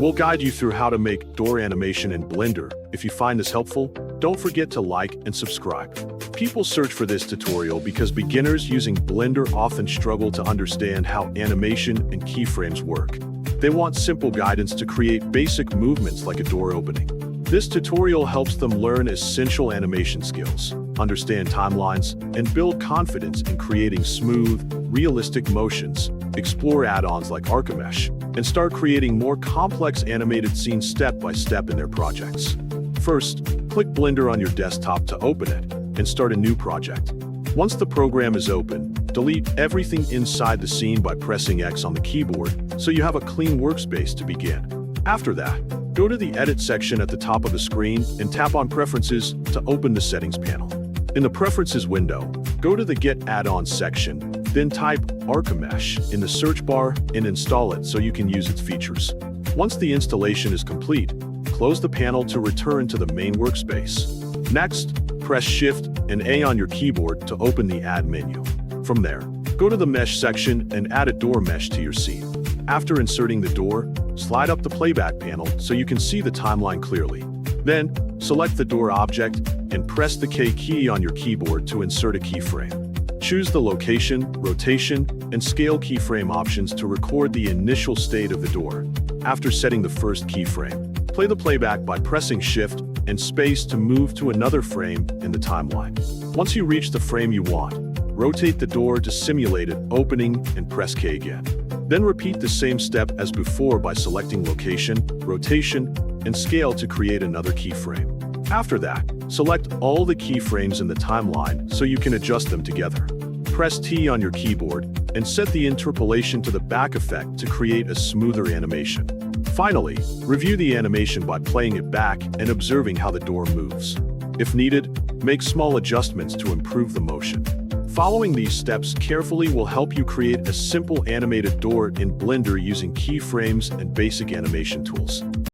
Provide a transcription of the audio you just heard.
We'll guide you through how to make door animation in Blender. If you find this helpful, don't forget to like and subscribe. People search for this tutorial because beginners using Blender often struggle to understand how animation and keyframes work. They want simple guidance to create basic movements like a door opening. This tutorial helps them learn essential animation skills, understand timelines, and build confidence in creating smooth, realistic motions, explore add-ons like Archimesh, and start creating more complex animated scenes step by step in their projects. First, click Blender on your desktop to open it, and start a new project. Once the program is open, delete everything inside the scene by pressing X on the keyboard so you have a clean workspace to begin. After that, go to the Edit section at the top of the screen and tap on Preferences to open the Settings panel. In the Preferences window, go to the Get Add-ons section, then type Archimesh in the search bar and install it so you can use its features. Once the installation is complete, close the panel to return to the main workspace. Next, press Shift and A on your keyboard to open the Add menu. From there, go to the Mesh section and add a door mesh to your scene. After inserting the door, slide up the playback panel so you can see the timeline clearly. Then, select the door object and press the K key on your keyboard to insert a keyframe. Choose the location, rotation, and scale keyframe options to record the initial state of the door. After setting the first keyframe, play the playback by pressing Shift and space to move to another frame in the timeline. Once you reach the frame you want, rotate the door to simulate it opening and press K again. Then repeat the same step as before by selecting location, rotation, and scale to create another keyframe. After that, select all the keyframes in the timeline so you can adjust them together. Press T on your keyboard and set the interpolation to the back effect to create a smoother animation. Finally, review the animation by playing it back and observing how the door moves. If needed, make small adjustments to improve the motion. Following these steps carefully will help you create a simple animated door in Blender using keyframes and basic animation tools.